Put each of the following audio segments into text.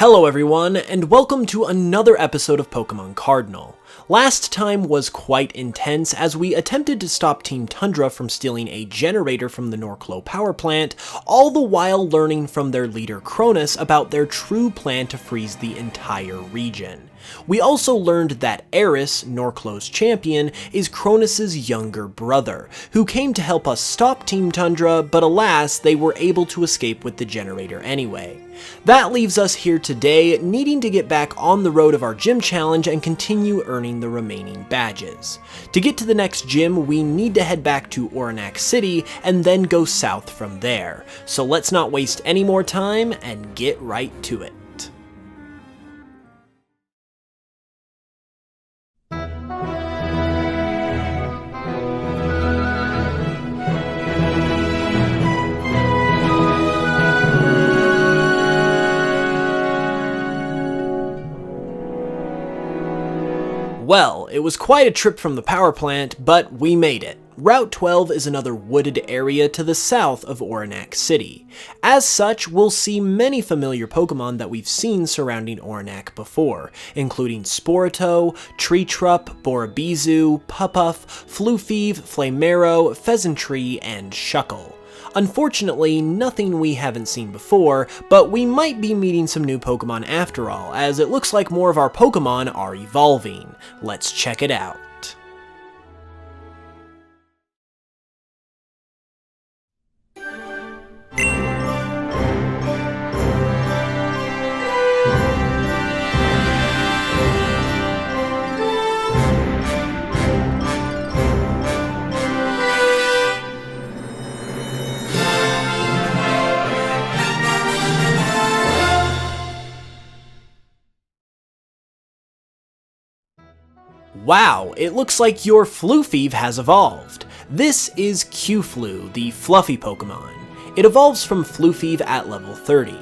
Hello everyone, and welcome to another episode of Pokémon Cardinal. Last time was quite intense as we attempted to stop Team Tundra from stealing a generator from the Norclo power plant, all the while learning from their leader Cronus about their true plan to freeze the entire region. We also learned that Eris, Norclo's champion, is Cronus's younger brother, who came to help us stop Team Tundra, but alas, they were able to escape with the generator anyway. That leaves us here today, needing to get back on the road of our gym challenge and continue earning the remaining badges. To get to the next gym, we need to head back to Oranak City and then go south from there. So let's not waste any more time and get right to it. Well, it was quite a trip from the power plant, but we made it. Route 12 is another wooded area to the south of Oranak City. As such, we'll see many familiar Pokemon that we've seen surrounding Oranak before, including Sporito, Treetrup, Borabizu, Pupuff, Floofive, Flamero, Pheasantry, and Shuckle. Unfortunately, nothing we haven't seen before, but we might be meeting some new Pokemon after all, as it looks like more of our Pokemon are evolving. Let's check it out. Wow, it looks like your Floofive has evolved. This is Q-Flu, the fluffy Pokemon. It evolves from Floofive at level 30.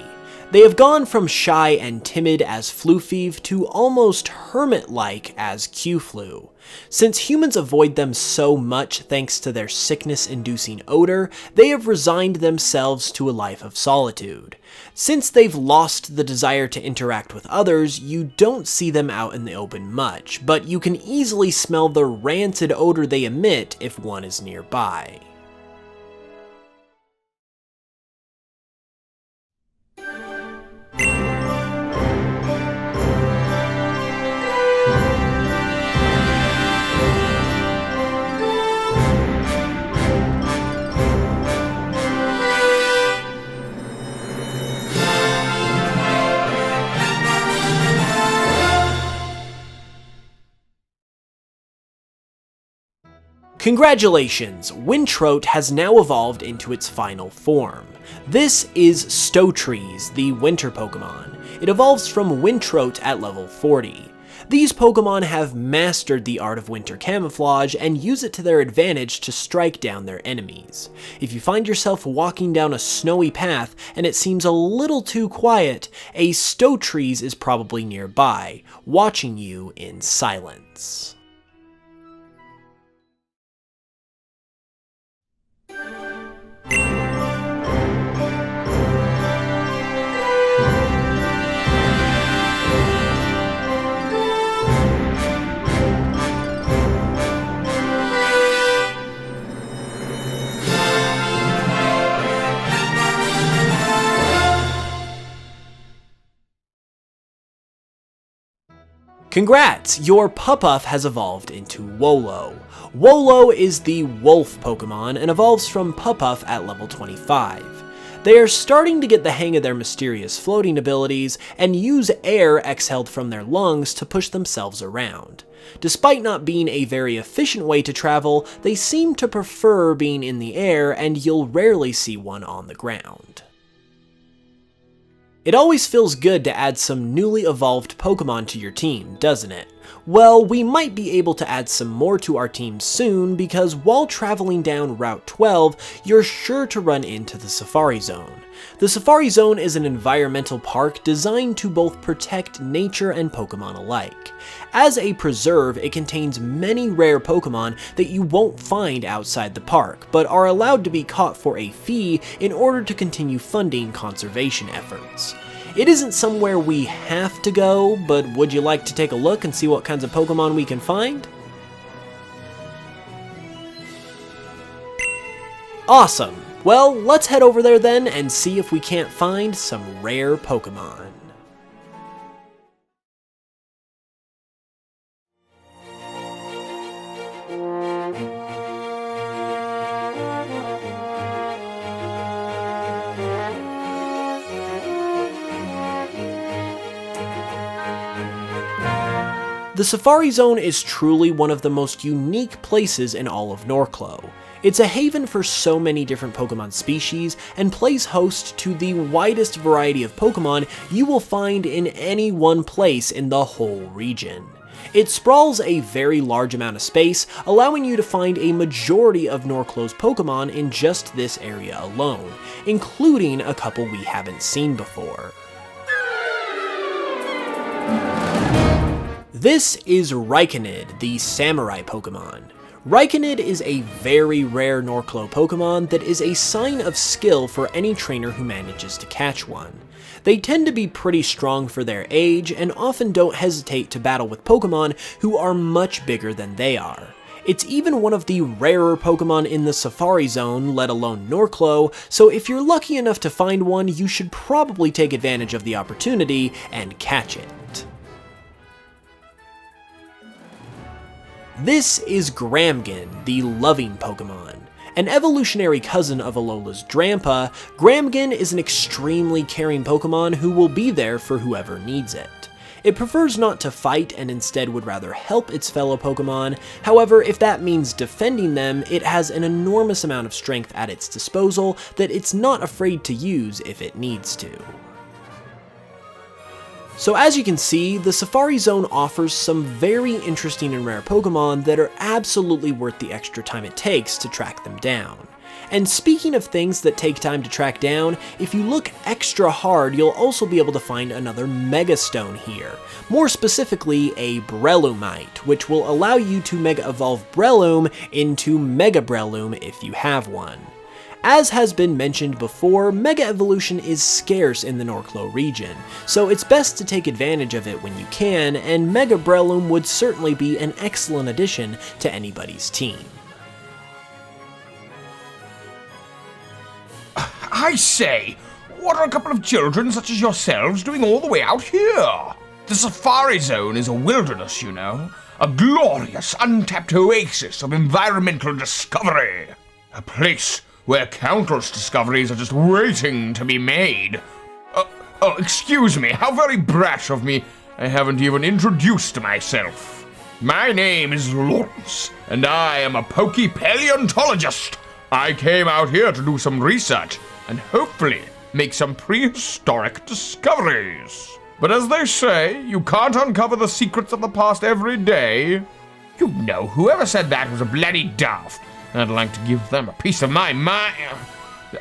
They have gone from shy and timid as Floofive to almost hermit-like as Q-Flu. Since humans avoid them so much thanks to their sickness-inducing odor, they have resigned themselves to a life of solitude. Since they've lost the desire to interact with others, you don't see them out in the open much, but you can easily smell the rancid odor they emit if one is nearby. Congratulations! Wintrote has now evolved into its final form. This is Stotrees, the winter Pokemon. It evolves from Wintrote at level 40. These Pokemon have mastered the art of winter camouflage and use it to their advantage to strike down their enemies. If you find yourself walking down a snowy path and it seems a little too quiet, a Stotrees is probably nearby, watching you in silence. Congrats! Your Pupuff has evolved into Wolo. Wolo is the wolf Pokemon and evolves from Pupuff at level 25. They are starting to get the hang of their mysterious floating abilities and use air exhaled from their lungs to push themselves around. Despite not being a very efficient way to travel, they seem to prefer being in the air, and you'll rarely see one on the ground. It always feels good to add some newly evolved Pokemon to your team, doesn't it? Well, we might be able to add some more to our team soon, because while traveling down Route 12, you're sure to run into the Safari Zone. The Safari Zone is an environmental park designed to both protect nature and Pokemon alike. As a preserve, it contains many rare Pokemon that you won't find outside the park, but are allowed to be caught for a fee in order to continue funding conservation efforts. It isn't somewhere we have to go, but would you like to take a look and see what kinds of Pokemon we can find? Awesome! Well, let's head over there then and see if we can't find some rare Pokemon. The Safari Zone is truly one of the most unique places in all of Norclo. It's a haven for so many different Pokemon species, and plays host to the widest variety of Pokemon you will find in any one place in the whole region. It sprawls a very large amount of space, allowing you to find a majority of Norclo's Pokemon in just this area alone, including a couple we haven't seen before. This is Rykenid, the Samurai Pokemon. Rykenid is a very rare Norclo Pokemon that is a sign of skill for any trainer who manages to catch one. They tend to be pretty strong for their age, and often don't hesitate to battle with Pokemon who are much bigger than they are. It's even one of the rarer Pokemon in the Safari Zone, let alone Norclo, so if you're lucky enough to find one, you should probably take advantage of the opportunity and catch it. This is Gramgann, the loving Pokemon. An evolutionary cousin of Alola's Drampa, Gramgann is an extremely caring Pokemon who will be there for whoever needs it. It prefers not to fight and instead would rather help its fellow Pokemon. However, if that means defending them, it has an enormous amount of strength at its disposal that it's not afraid to use if it needs to. So as you can see, the Safari Zone offers some very interesting and rare Pokemon that are absolutely worth the extra time it takes to track them down. And speaking of things that take time to track down, if you look extra hard, you'll also be able to find another Mega Stone here. More specifically, a Breloomite, which will allow you to Mega Evolve Breloom into Mega Breloom if you have one. As has been mentioned before, Mega Evolution is scarce in the Norclo region, so it's best to take advantage of it when you can, and Mega Breloom would certainly be an excellent addition to anybody's team. I say, what are a couple of children such as yourselves doing all the way out here? The Safari Zone is a wilderness, you know, a glorious, untapped oasis of environmental discovery. A place where countless discoveries are just waiting to be made. Excuse me, how very brash of me. I haven't even introduced myself. My name is Lawrence, and I am a Paleontologist. I came out here to do some research, and hopefully make some prehistoric discoveries. But as they say, you can't uncover the secrets of the past every day. You know, whoever said that was a bloody daft. I'd like to give them a piece of my mind.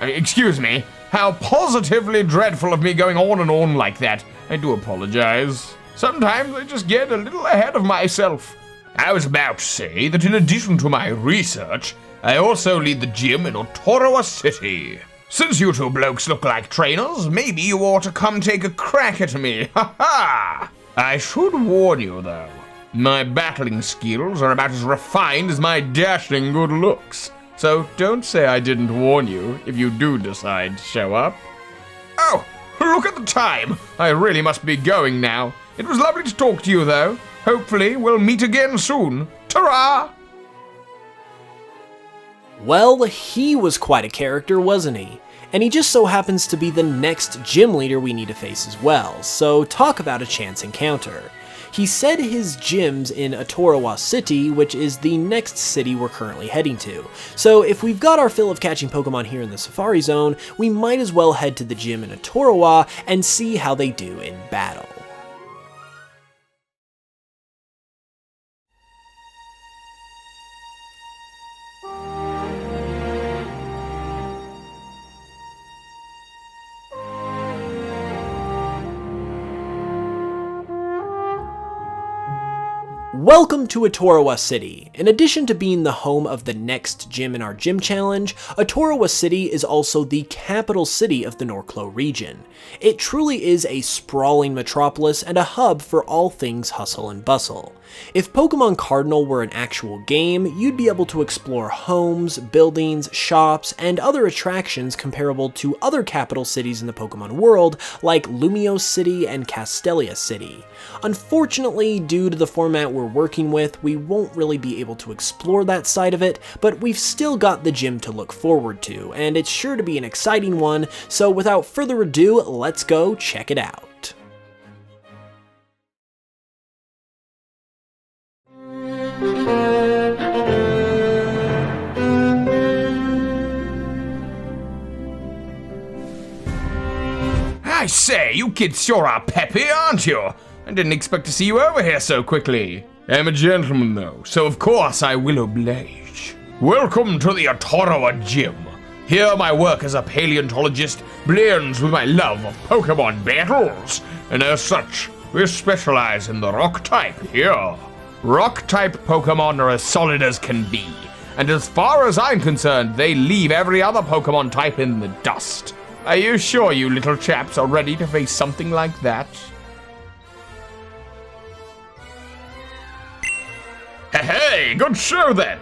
Excuse me, how positively dreadful of me going on and on like that. I do apologize. Sometimes I just get a little ahead of myself. I was about to say that in addition to my research, I also lead the gym in Otorowa City. Since you two blokes look like trainers, maybe you ought to come take a crack at me. Ha ha! I should warn you though. My battling skills are about as refined as my dashing good looks, so don't say I didn't warn you if you do decide to show up. Oh, look at the time! I really must be going now. It was lovely to talk to you though. Hopefully we'll meet again soon. Ta-ra! Well, he was quite a character, wasn't he? And he just so happens to be the next gym leader we need to face as well, so talk about a chance encounter. He said his gym's in Otorowa City, which is the next city we're currently heading to. So if we've got our fill of catching Pokemon here in the Safari Zone, we might as well head to the gym in Otorowa and see how they do in battle. Welcome to Atorowa City. In addition to being the home of the next gym in our gym challenge, Atorowa City is also the capital city of the Norclo region. It truly is a sprawling metropolis and a hub for all things hustle and bustle. If Pokemon Cardinal were an actual game, you'd be able to explore homes, buildings, shops, and other attractions comparable to other capital cities in the Pokemon world like Lumiose City and Castelia City. Unfortunately, due to the format we're working with, we won't really be able to explore that side of it, but we've still got the gym to look forward to, and it's sure to be an exciting one, so without further ado, let's go check it out. I say, you kids sure are peppy, aren't you? I didn't expect to see you over here so quickly. I'm a gentleman, though, so of course I will oblige. Welcome to the Atorowa Gym. Here my work as a paleontologist blends with my love of Pokemon battles, and as such, we specialize in the rock type here. Rock-type Pokemon are as solid as can be, and as far as I'm concerned, they leave every other Pokemon type in the dust. Are you sure you little chaps are ready to face something like that? Hey, good show then!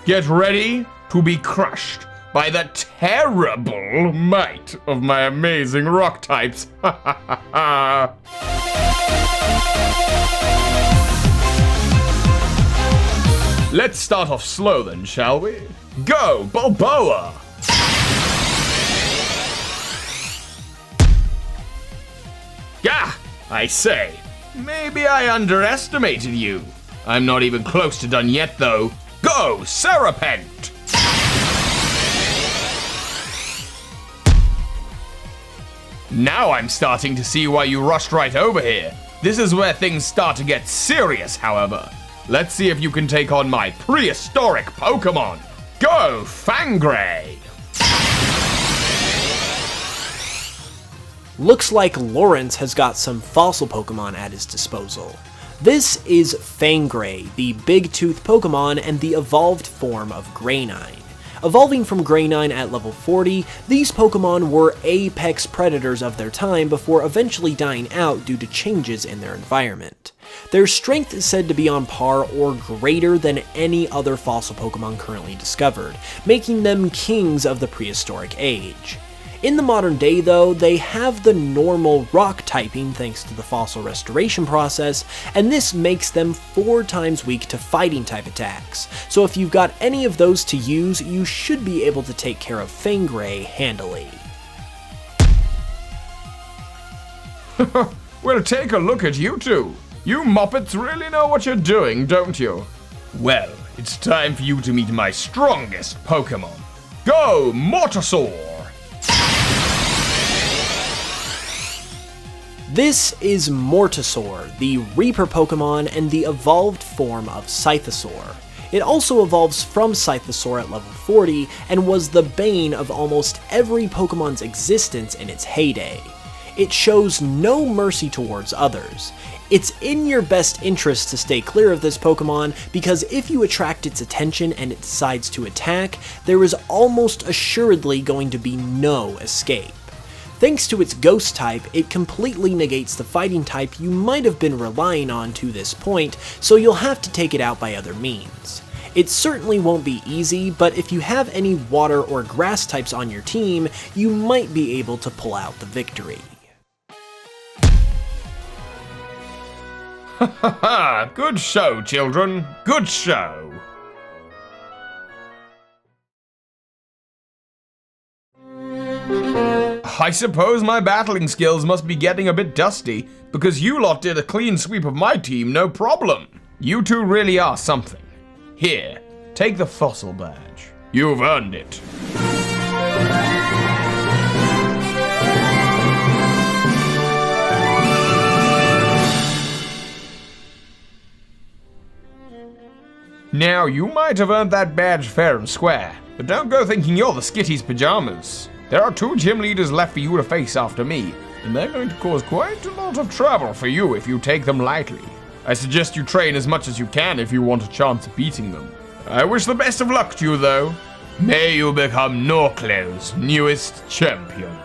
Get ready to be crushed by the terrible might of my amazing rock types. Ha ha ha ha! Let's start off slow then, shall we? Go, Balboa! Gah! I say, maybe I underestimated you. I'm not even close to done yet, though. Go, Serapent! Now I'm starting to see why you rushed right over here. This is where things start to get serious, however. Let's see if you can take on my prehistoric Pokemon. Go, Fangray! Looks like Lawrence has got some fossil Pokemon at his disposal. This is Fangray, the big-tooth Pokemon and the evolved form of Greninja. Evolving from Greninja at level 40, these Pokemon were apex predators of their time before eventually dying out due to changes in their environment. Their strength is said to be on par or greater than any other fossil Pokemon currently discovered, making them kings of the prehistoric age. In the modern day though, they have the normal rock typing thanks to the fossil restoration process, and this makes them 4 times weak to fighting type attacks, so if you've got any of those to use, you should be able to take care of Fangray handily. Well, take a look at you two. You Muppets really know what you're doing, don't you? Well, it's time for you to meet my strongest Pokemon. Go, Mortasaur! This is Mortasaur, the Reaper Pokemon and the evolved form of Scythosaur. It also evolves from Scythosaur at level 40 and was the bane of almost every Pokemon's existence in its heyday. It shows no mercy towards others. It's in your best interest to stay clear of this Pokemon because if you attract its attention and it decides to attack, there is almost assuredly going to be no escape. Thanks to its ghost type, it completely negates the fighting type you might have been relying on to this point, so you'll have to take it out by other means. It certainly won't be easy, but if you have any water or grass types on your team, you might be able to pull out the victory. Ha ha ha! Good show, children. Good show. I suppose my battling skills must be getting a bit dusty, because you lot did a clean sweep of my team, no problem. You two really are something. Here, take the fossil badge. You've earned it. Now, you might have earned that badge fair and square, but don't go thinking you're the Skitty's pajamas. There are 2 gym leaders left for you to face after me, and they're going to cause quite a lot of trouble for you if you take them lightly. I suggest you train as much as you can if you want a chance of beating them. I wish the best of luck to you, though. May you become Norclow's newest champion.